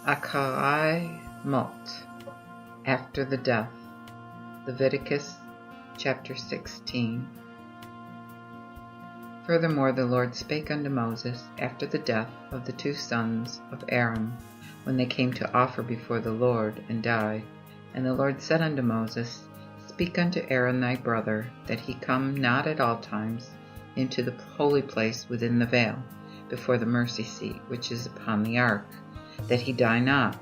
Acharai Mot, after the death. Leviticus chapter 16. Furthermore the Lord spake unto Moses after the death of the two sons of Aaron, when they came to offer before the Lord, and died. And the Lord said unto Moses, Speak unto Aaron thy brother, that he come not at all times into the holy place within the veil, before the mercy seat which is upon the ark, that he die not.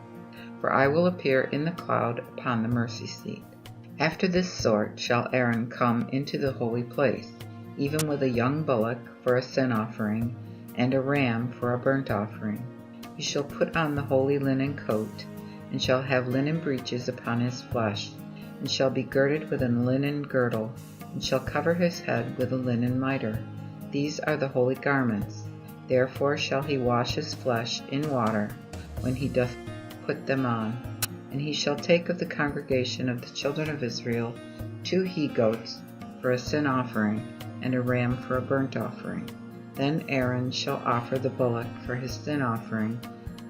For I will appear in the cloud upon the mercy seat. After this sort shall Aaron come into the holy place, even with a young bullock for a sin offering, and a ram for a burnt offering. He shall put on the holy linen coat, and shall have linen breeches upon his flesh, and shall be girded with a linen girdle, and shall cover his head with a linen mitre. These are the holy garments. Therefore shall he wash his flesh in water, when he doth put them on. And he shall take of the congregation of the children of Israel 2 he-goats for a sin offering, and a ram for a burnt offering. Then Aaron shall offer the bullock for his sin offering,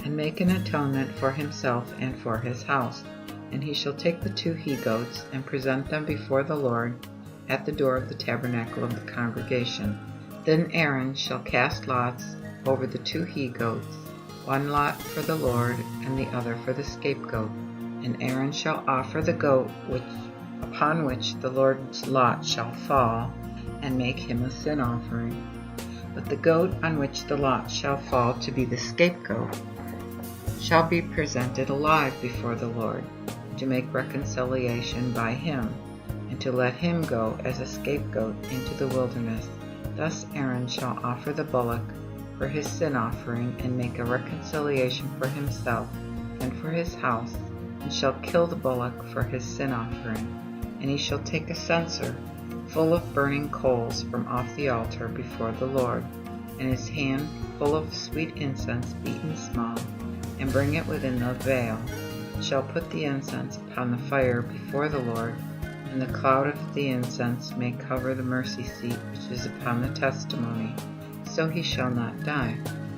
and make an atonement for himself and for his house. And he shall take the 2 he-goats, and present them before the Lord at the door of the tabernacle of the congregation. Then Aaron shall cast lots over the 2 he-goats, one lot for the Lord, and the other for the scapegoat. And Aaron shall offer the goat upon which the Lord's lot shall fall, and make him a sin offering. But the goat on which the lot shall fall to be the scapegoat shall be presented alive before the Lord, to make reconciliation by him, and to let him go as a scapegoat into the wilderness. Thus Aaron shall offer the bullock for his sin offering, and make a reconciliation for himself and for his house, and shall kill the bullock for his sin offering. And he shall take a censer full of burning coals from off the altar before the Lord, and his hand full of sweet incense beaten small, and bring it within the veil, shall put the incense upon the fire before the Lord, and the cloud of the incense may cover the mercy seat which is upon the testimony, so he shall not die.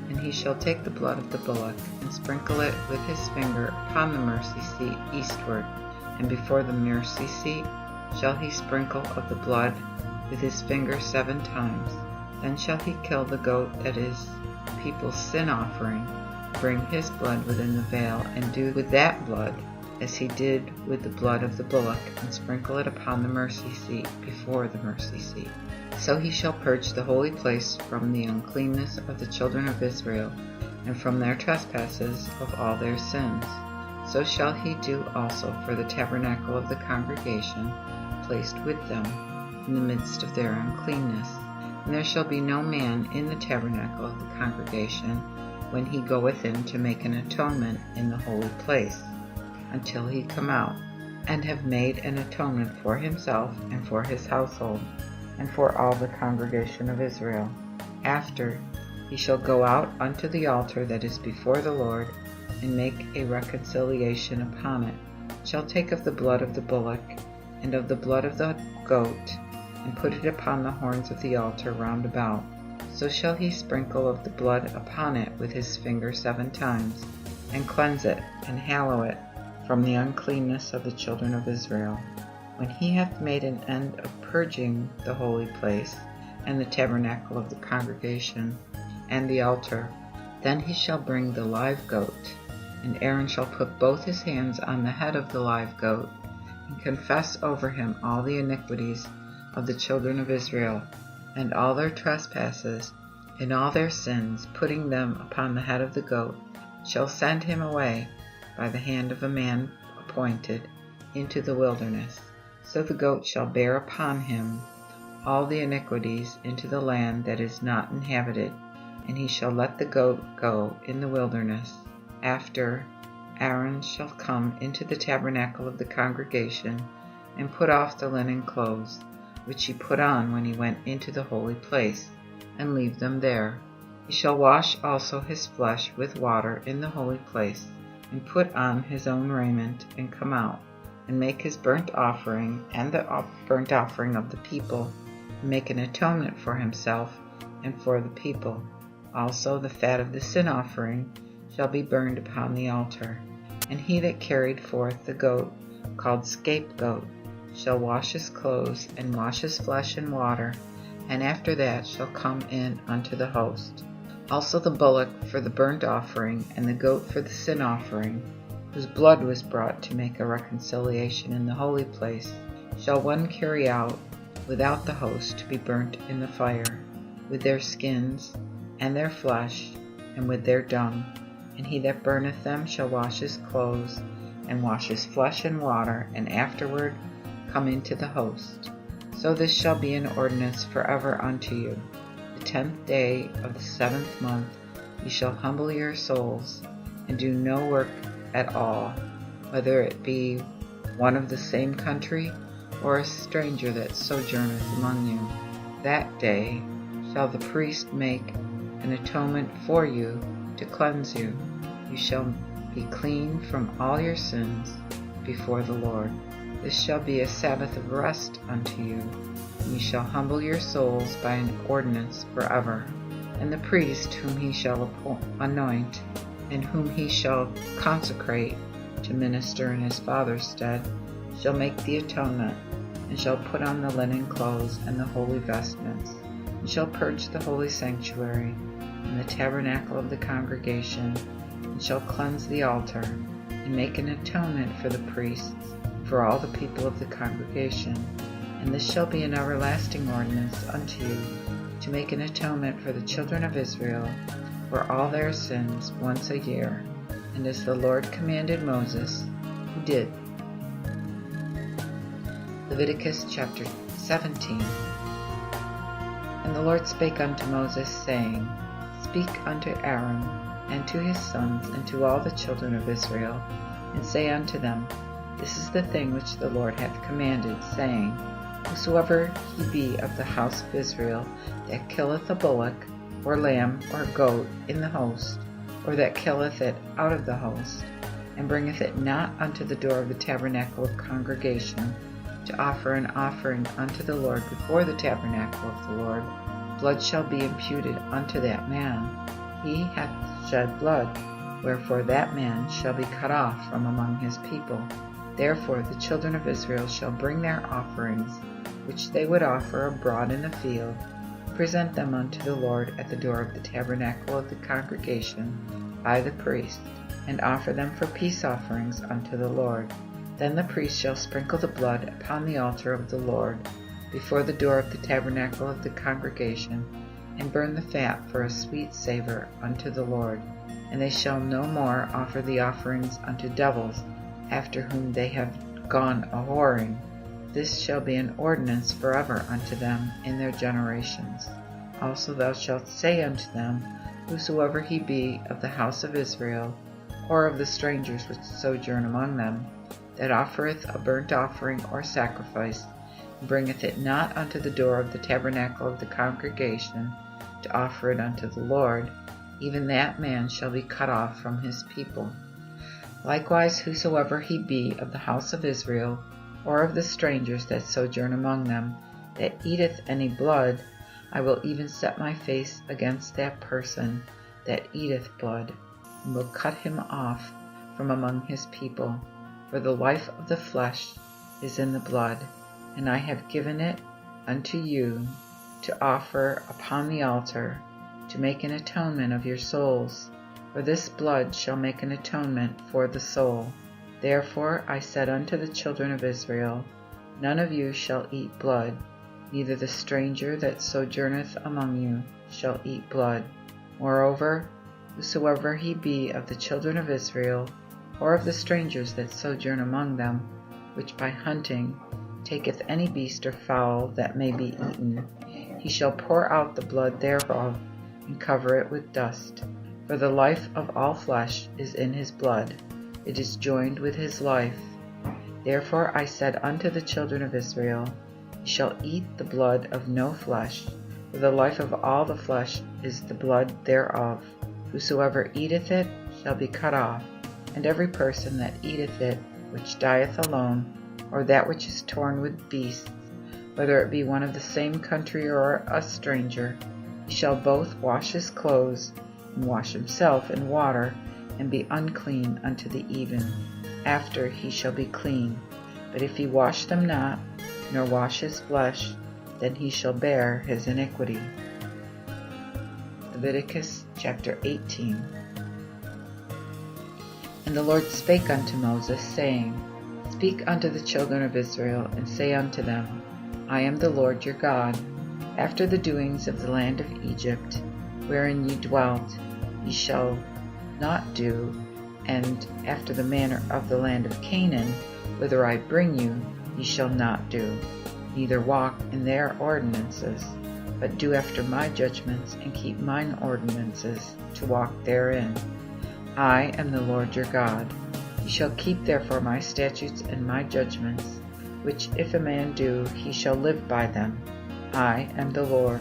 And he shall take the blood of the bullock, and sprinkle it with his finger upon the mercy seat eastward, and before the mercy seat shall he sprinkle of the blood with his finger 7 times. Then shall he kill the goat that is people's sin offering, bring his blood within the veil, and do with that blood as he did with the blood of the bullock, and sprinkle it upon the mercy seat before the mercy seat. So he shall purge the holy place from the uncleanness of the children of Israel, and from their trespasses of all their sins. So shall he do also for the tabernacle of the congregation, placed with them in the midst of their uncleanness. And there shall be no man in the tabernacle of the congregation when he goeth in to make an atonement in the holy place, until he come out, and have made an atonement for himself and for his household, and for all the congregation of Israel. After he shall go out unto the altar that is before the Lord, and make a reconciliation upon it, shall take of the blood of the bullock, and of the blood of the goat, and put it upon the horns of the altar round about. So shall he sprinkle of the blood upon it with his finger 7 times, and cleanse it, and hallow it from the uncleanness of the children of Israel. When he hath made an end of purging the holy place, and the tabernacle of the congregation, and the altar, then he shall bring the live goat, and Aaron shall put both his hands on the head of the live goat, and confess over him all the iniquities of the children of Israel, and all their trespasses, and all their sins, putting them upon the head of the goat, shall send him away by the hand of a man appointed into the wilderness. So the goat shall bear upon him all the iniquities into the land that is not inhabited, and he shall let the goat go in the wilderness. After, Aaron shall come into the tabernacle of the congregation, and put off the linen clothes, which he put on when he went into the holy place, and leave them there. He shall wash also his flesh with water in the holy place, and put on his own raiment, and come out, and make his burnt offering, and the burnt offering of the people, and make an atonement for himself and for the people. Also the fat of the sin offering, shall be burned upon the altar. And he that carried forth the goat, called scapegoat, shall wash his clothes, and wash his flesh in water, and after that shall come in unto the host. Also the bullock for the burnt offering, and the goat for the sin offering, whose blood was brought to make a reconciliation in the holy place, shall one carry out without the host to be burnt in the fire, with their skins, and their flesh, and with their dung. And he that burneth them shall wash his clothes, and wash his flesh in water, and afterward come into the host. So this shall be an ordinance forever unto you. The 10th day of the 7th month ye shall humble your souls, and do no work at all, whether it be one of the same country, or a stranger that sojourneth among you. That day shall the priest make an atonement for you to cleanse you. You shall be clean from all your sins before the Lord. This shall be a Sabbath of rest unto you, and ye shall humble your souls by an ordinance forever. And the priest whom he shall anoint, and whom he shall consecrate to minister in his father's stead, shall make the atonement, and shall put on the linen clothes and the holy vestments, and shall purge the holy sanctuary and the tabernacle of the congregation, and shall cleanse the altar, and make an atonement for the priests, for all the people of the congregation. And this shall be an everlasting ordinance unto you, to make an atonement for the children of Israel for all their sins once a year, and as the Lord commanded Moses, who did. Leviticus chapter 17. And the Lord spake unto Moses, saying, Speak unto Aaron, and to his sons, and to all the children of Israel, and say unto them, This is the thing which the Lord hath commanded, saying, Whosoever he be of the house of Israel that killeth a bullock, or lamb, or goat in the host, or that killeth it out of the host, and bringeth it not unto the door of the tabernacle of congregation, to offer an offering unto the Lord before the tabernacle of the Lord, blood shall be imputed unto that man. He hath shed blood, wherefore that man shall be cut off from among his people. Therefore the children of Israel shall bring their offerings, which they would offer abroad in the field, present them unto the Lord at the door of the tabernacle of the congregation by the priest, and offer them for peace offerings unto the Lord. Then the priest shall sprinkle the blood upon the altar of the Lord, before the door of the tabernacle of the congregation, and burn the fat for a sweet savor unto the Lord. And they shall no more offer the offerings unto devils, after whom they have gone a-whoring. This shall be an ordinance forever unto them in their generations. Also thou shalt say unto them, Whosoever he be of the house of Israel, or of the strangers which sojourn among them, that offereth a burnt offering or sacrifice, and bringeth it not unto the door of the tabernacle of the congregation, to offer it unto the Lord, even that man shall be cut off from his people. Likewise whosoever he be of the house of Israel, or of the strangers that sojourn among them, that eateth any blood, I will even set my face against that person that eateth blood, and will cut him off from among his people. For the life of the flesh is in the blood, and I have given it unto you to offer upon the altar, to make an atonement of your souls. For this blood shall make an atonement for the soul. Therefore I said unto the children of Israel, None of you shall eat blood, neither the stranger that sojourneth among you shall eat blood. Moreover, whosoever he be of the children of Israel, or of the strangers that sojourn among them, which by hunting taketh any beast or fowl that may be eaten, he shall pour out the blood thereof, and cover it with dust. For the life of all flesh is in his blood, it is joined with his life. Therefore I said unto the children of Israel, Ye shall eat the blood of no flesh, for the life of all the flesh is the blood thereof. Whosoever eateth it shall be cut off, and every person that eateth it, which dieth alone, or that which is torn with beasts, whether it be one of the same country or a stranger, he shall both wash his clothes, and wash himself in water, and be unclean unto the even. After he shall be clean. But if he wash them not, nor wash his flesh, then he shall bear his iniquity. Leviticus chapter 18. And the Lord spake unto Moses, saying, Speak unto the children of Israel, and say unto them, I am the Lord your God. After the doings of the land of Egypt, wherein ye dwelt, ye shall not do, and after the manner of the land of Canaan, whither I bring you, ye shall not do, neither walk in their ordinances, but do after my judgments, and keep mine ordinances, to walk therein. I am the Lord your God. Ye shall keep therefore my statutes and my judgments, which if a man do, he shall live by them. I am the Lord.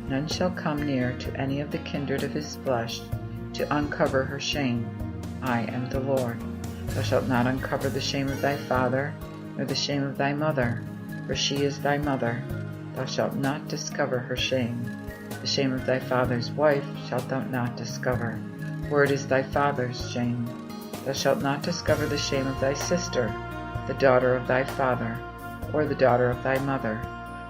None shall come near to any of the kindred of his flesh, to uncover her shame. I am the Lord. Thou shalt not uncover the shame of thy father, nor the shame of thy mother, for she is thy mother. Thou shalt not discover her shame. The shame of thy father's wife shalt thou not discover, for it is thy father's shame. Thou shalt not discover the shame of thy sister, the daughter of thy father, or the daughter of thy mother,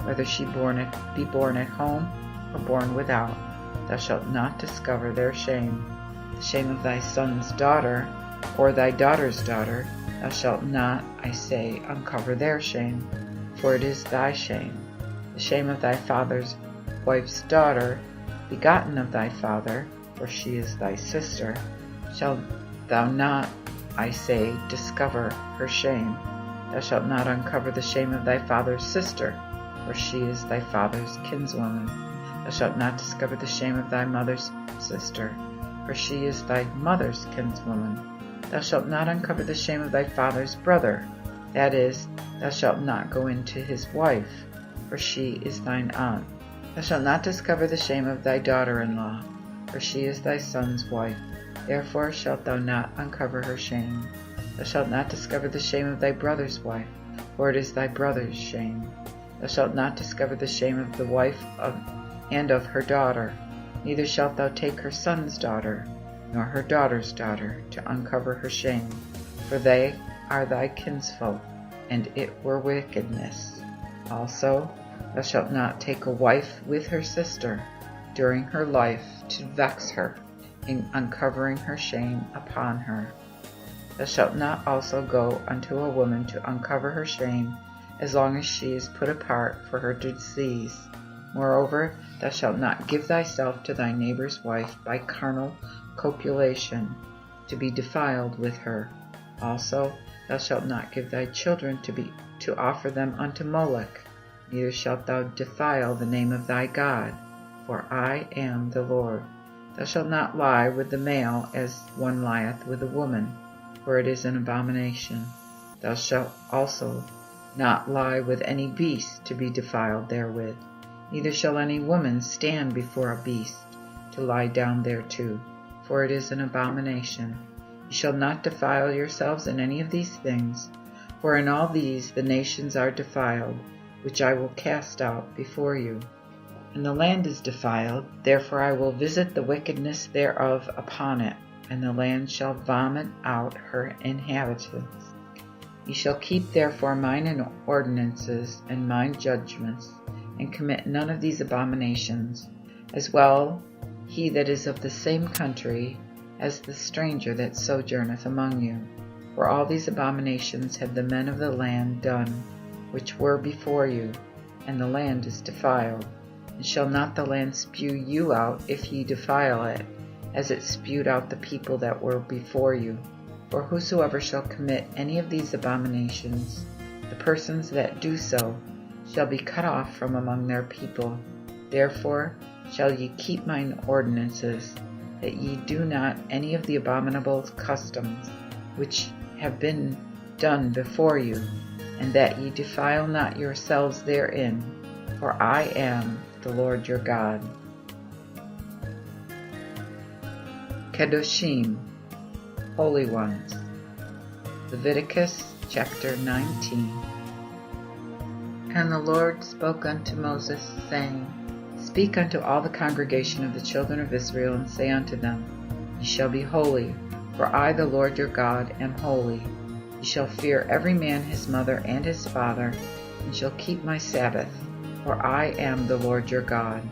whether she be born at home or born without. Thou shalt not discover their shame. The shame of thy son's daughter, or thy daughter's daughter, thou shalt not, I say, uncover their shame, for it is thy shame. The shame of thy father's wife's daughter, begotten of thy father, for she is thy sister, shalt thou not, I say, discover her shame. Thou shalt not uncover the shame of thy father's sister, for she is thy father's kinswoman. Thou shalt not discover the shame of thy mother's sister, for she is thy mother's kinswoman. Thou shalt not uncover the shame of thy father's brother, that is, thou shalt not go into his wife, for she is thine aunt. Thou shalt not discover the shame of thy daughter-in-law, for she is thy son's wife. Therefore shalt thou not uncover her shame. Thou shalt not discover the shame of thy brother's wife, for it is thy brother's shame. Thou shalt not discover the shame of the wife of her daughter, neither shalt thou take her son's daughter, nor her daughter's daughter, to uncover her shame, for they are thy kinsfolk, and it were wickedness. Also, thou shalt not take a wife with her sister during her life to vex her, in uncovering her shame upon her. Thou shalt not also go unto a woman to uncover her shame, as long as she is put apart for her disease. Moreover, thou shalt not give thyself to thy neighbor's wife by carnal copulation, to be defiled with her. Also, thou shalt not give thy children to offer them unto Moloch, neither shalt thou defile the name of thy God, for I am the Lord. Thou shalt not lie with the male as one lieth with a woman, for it is an abomination. Thou shalt also not lie with any beast to be defiled therewith, neither shall any woman stand before a beast to lie down thereto, for it is an abomination. You shall not defile yourselves in any of these things, for in all these the nations are defiled, which I will cast out before you. And the land is defiled, therefore I will visit the wickedness thereof upon it, and the land shall vomit out her inhabitants. Ye shall keep therefore mine ordinances and mine judgments, and commit none of these abominations, as well he that is of the same country as the stranger that sojourneth among you. For all these abominations have the men of the land done, which were before you, and the land is defiled. And shall not the land spew you out if ye defile it, as it spewed out the people that were before you? For whosoever shall commit any of these abominations, the persons that do so, shall be cut off from among their people. Therefore shall ye keep mine ordinances, that ye do not any of the abominable customs which have been done before you, and that ye defile not yourselves therein, for I am the Lord your God. Kedoshim, Holy Ones. Leviticus chapter 19. And the Lord spoke unto Moses, saying, Speak unto all the congregation of the children of Israel, and say unto them, Ye shall be holy, For I, the Lord your God, am holy. You shall fear every man his mother and his father, and shall keep my Sabbath, for I am the Lord your God.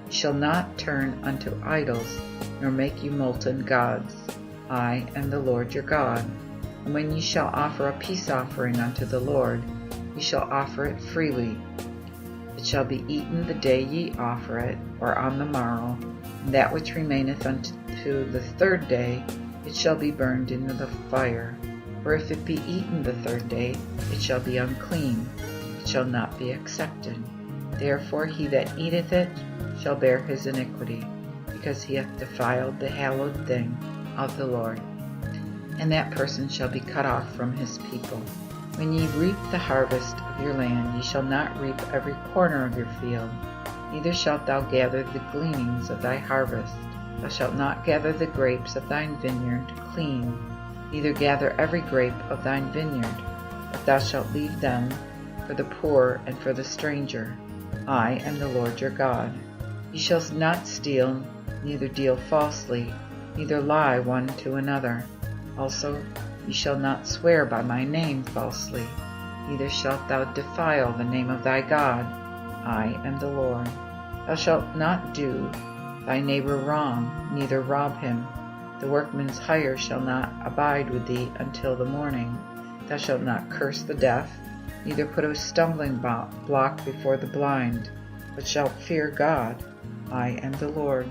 You shall not turn unto idols, nor make you molten gods. I am the Lord your God. And when ye shall offer a peace offering unto the Lord, ye shall offer it freely. It shall be eaten the day ye offer it, or on the morrow, and that which remaineth unto the third day, it shall be burned into the fire. For if it be eaten the third day, it shall be unclean, it shall not be accepted. Therefore he that eateth it shall bear his iniquity, because he hath defiled the hallowed thing of the Lord. And that person shall be cut off from his people. When ye reap the harvest of your land, ye shall not reap every corner of your field, neither shalt thou gather the gleanings of thy harvest. Thou shalt not gather the grapes of thine vineyard clean, neither gather every grape of thine vineyard, but thou shalt leave them for the poor and for the stranger. I am the Lord your God. Ye shall not steal, neither deal falsely, neither lie one to another. Also ye shall not swear by my name falsely, neither shalt thou defile the name of thy God. I am the Lord. Thou shalt not do thy neighbor wrong, neither rob him. The workman's hire shall not abide with thee until the morning. Thou shalt not curse the deaf, neither put a stumbling block before the blind, but shalt fear God. I am the Lord.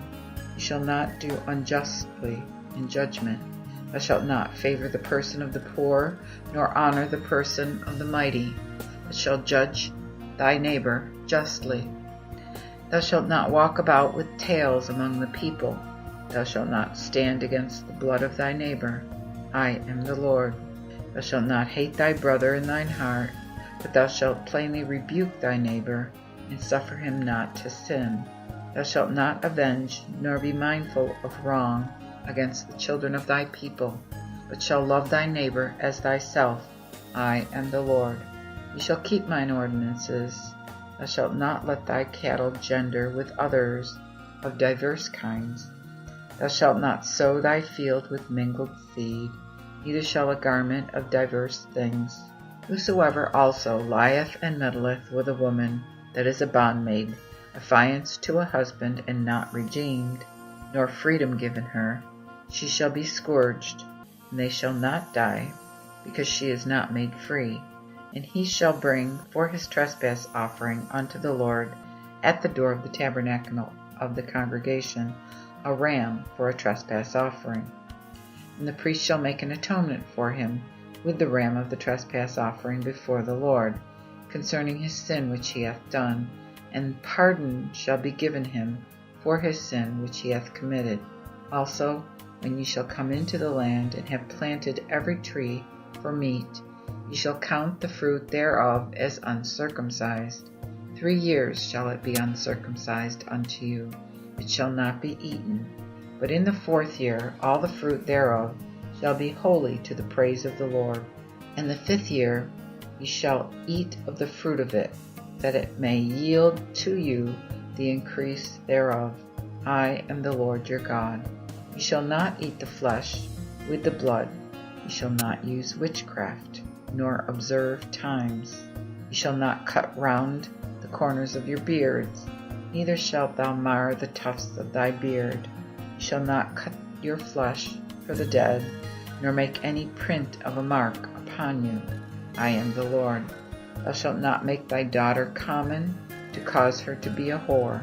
You shall not do unjustly in judgment. Thou shalt not favor the person of the poor, nor honor the person of the mighty, but shalt judge thy neighbor justly. Thou shalt not walk about with tales among the people. Thou shalt not stand against the blood of thy neighbor. I am the Lord. Thou shalt not hate thy brother in thine heart, but thou shalt plainly rebuke thy neighbor, and suffer him not to sin. Thou shalt not avenge, nor be mindful of wrong against the children of thy people, but shalt love thy neighbor as thyself. I am the Lord. Ye shall keep mine ordinances. Thou shalt not let thy cattle gender with others of diverse kinds. Thou shalt not sow thy field with mingled seed, neither shall a garment of diverse things. Whosoever also lieth and meddleth with a woman that is a bondmaid, affianced to a husband and not redeemed, nor freedom given her, she shall be scourged, and they shall not die, because she is not made free. And he shall bring for his trespass offering unto the Lord at the door of the tabernacle of the congregation a ram for a trespass offering. And the priest shall make an atonement for him with the ram of the trespass offering before the Lord, concerning his sin which he hath done, and pardon shall be given him for his sin which he hath committed. Also, when ye shall come into the land, and have planted every tree for meat, ye shall count the fruit thereof as uncircumcised. 3 years shall it be uncircumcised unto you. It shall not be eaten. But in the 4th year all the fruit thereof shall be holy to the praise of the Lord. And the 5th year ye shall eat of the fruit of it, that it may yield to you the increase thereof. I am the Lord your God. Ye shall not eat the flesh with the blood. Ye shall not use witchcraft, nor observe times. Ye shall not cut round the corners of your beards, neither shalt thou mar the tufts of thy beard. Ye shall not cut your flesh for the dead, nor make any print of a mark upon you. I am the Lord. Thou shalt not make thy daughter common, to cause her to be a whore,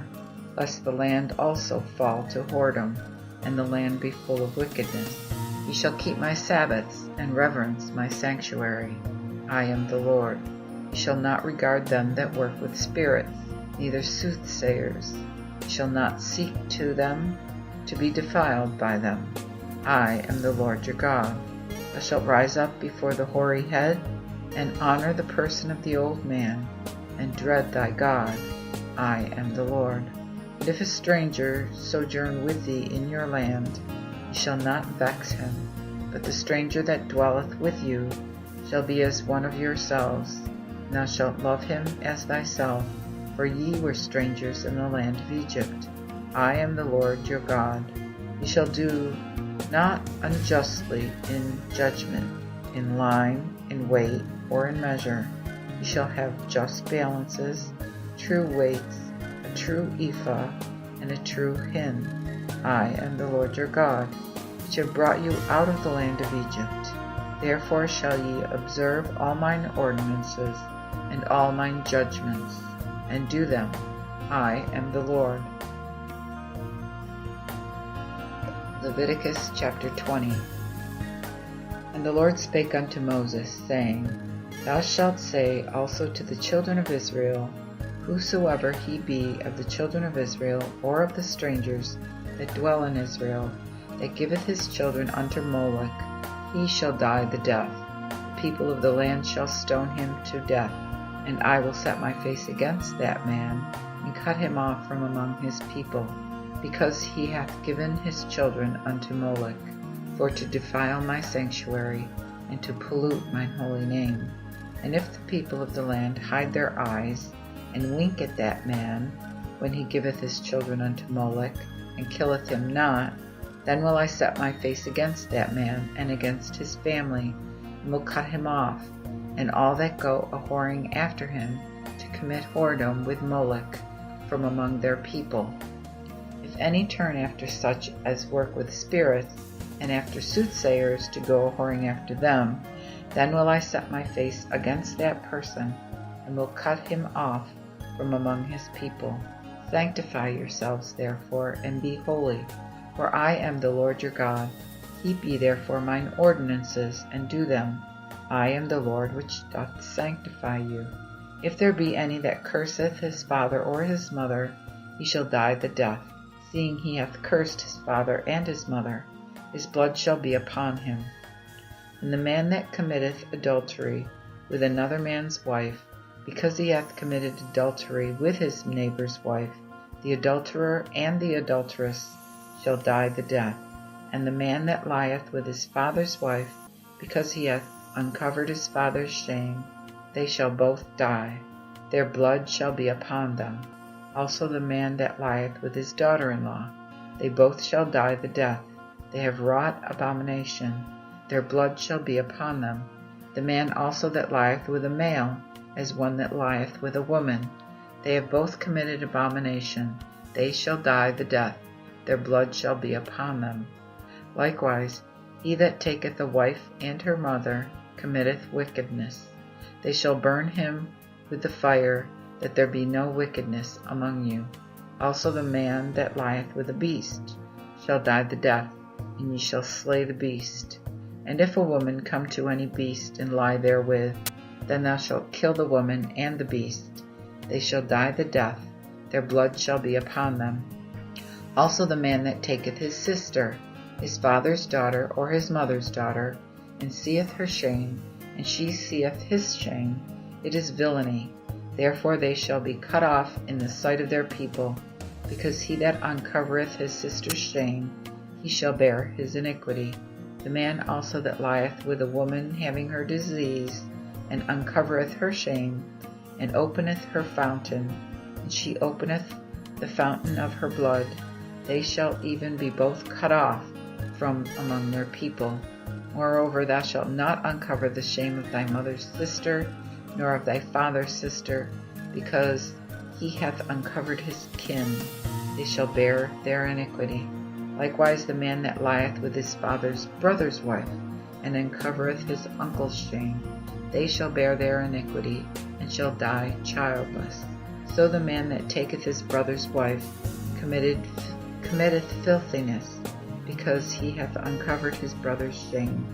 lest the land also fall to whoredom, and the land be full of wickedness. Ye shall keep my Sabbaths, and reverence my sanctuary. I am the Lord. Ye shall not regard them that work with spirits, neither soothsayers. Ye shall not seek to them to be defiled by them. I am the Lord your God. Thou shalt rise up before the hoary head, and honor the person of the old man, and dread thy God. I am the Lord. And if a stranger sojourn with thee in your land, ye shall not vex him, but the stranger that dwelleth with you shall be as one of yourselves, and thou shalt love him as thyself, for ye were strangers in the land of Egypt. I am the Lord your God. Ye shall do not unjustly in judgment, in line, in weight, or in measure. You shall have just balances, true weights, a true ephah, and a true hin. I am the Lord your God, which have brought you out of the land of Egypt. Therefore shall ye observe all mine ordinances and all mine judgments, and do them. I am the Lord. Leviticus chapter 20. And the Lord spake unto Moses, saying, Thou shalt say also to the children of Israel, Whosoever he be of the children of Israel, or of the strangers that dwell in Israel, that giveth his children unto Moloch, he shall die the death. The people of the land shall stone him to death, and I will set my face against that man, and cut him off from among his people, because he hath given his children unto Moloch, for to defile my sanctuary, and to pollute mine holy name. And if the people of the land hide their eyes, and wink at that man, when he giveth his children unto Moloch, and killeth him not, then will I set my face against that man, and against his family, and will cut him off, and all that go a-whoring after him, to commit whoredom with Moloch, from among their people. If any turn after such as work with spirits, and after soothsayers to go a-whoring after them, then will I set my face against that person, and will cut him off from among his people. Sanctify yourselves therefore, and be holy, for I am the Lord your God. Keep ye therefore mine ordinances, and do them. I am the Lord which doth sanctify you. If there be any that curseth his father or his mother, he shall die the death, seeing he hath cursed his father and his mother. His blood shall be upon him. And the man that committeth adultery with another man's wife, because he hath committed adultery with his neighbor's wife, the adulterer and the adulteress shall die the death. And the man that lieth with his father's wife, because he hath uncovered his father's shame, they shall both die. Their blood shall be upon them. Also the man that lieth with his daughter-in-law, they both shall die the death. They have wrought abomination. Their blood shall be upon them. The man also that lieth with a male, as one that lieth with a woman, they have both committed abomination. They shall die the death. Their blood shall be upon them. Likewise, he that taketh a wife and her mother committeth wickedness. They shall burn him with the fire, that there be no wickedness among you. Also the man that lieth with a beast shall die the death, and ye shall slay the beast. And if a woman come to any beast and lie therewith, then thou shalt kill the woman and the beast. They shall die the death. Their blood shall be upon them. Also the man that taketh his sister, his father's daughter or his mother's daughter, and seeth her shame, and she seeth his shame, it is villainy. Therefore they shall be cut off in the sight of their people, because he that uncovereth his sister's shame, he shall bear his iniquity. The man also that lieth with a woman having her disease, and uncovereth her shame, and openeth her fountain, and she openeth the fountain of her blood, they shall even be both cut off from among their people. Moreover, thou shalt not uncover the shame of thy mother's sister, nor of thy father's sister, because he hath uncovered his kin. They shall bear their iniquity. Likewise the man that lieth with his father's brother's wife, and uncovereth his uncle's shame, they shall bear their iniquity, and shall die childless. So the man that taketh his brother's wife committeth filthiness, because he hath uncovered his brother's shame.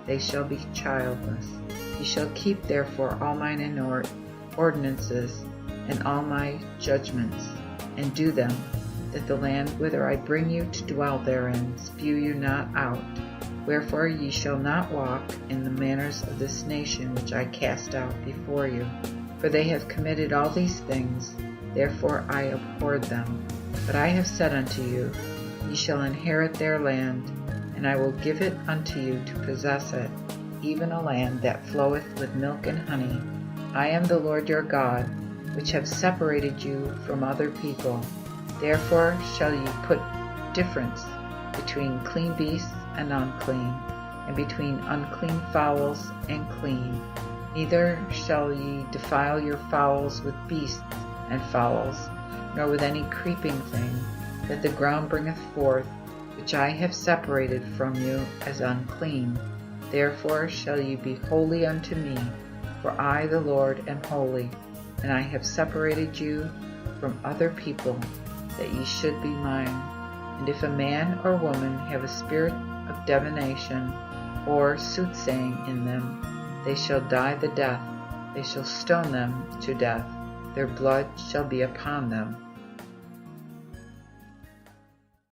They shall be childless. Ye shall keep therefore all mine ordinances, and all my judgments, and do them, that the land whither I bring you to dwell therein spew you not out. Wherefore ye shall not walk in the manners of this nation which I cast out before you. For they have committed all these things, therefore I abhorred them. But I have said unto you, Ye shall inherit their land, and I will give it unto you to possess it, even a land that floweth with milk and honey. I am the Lord your God, which have separated you from other people. Therefore shall ye put difference between clean beasts and unclean, and between unclean fowls and clean. Neither shall ye defile your fowls with beasts and fowls, nor with any creeping thing that the ground bringeth forth, which I have separated from you as unclean. Therefore shall ye be holy unto me, for I the Lord am holy, and I have separated you from other people, that ye should be mine. And if a man or woman have a spirit of divination or soothsaying in them, they shall die the death. They shall stone them to death. Their blood shall be upon them.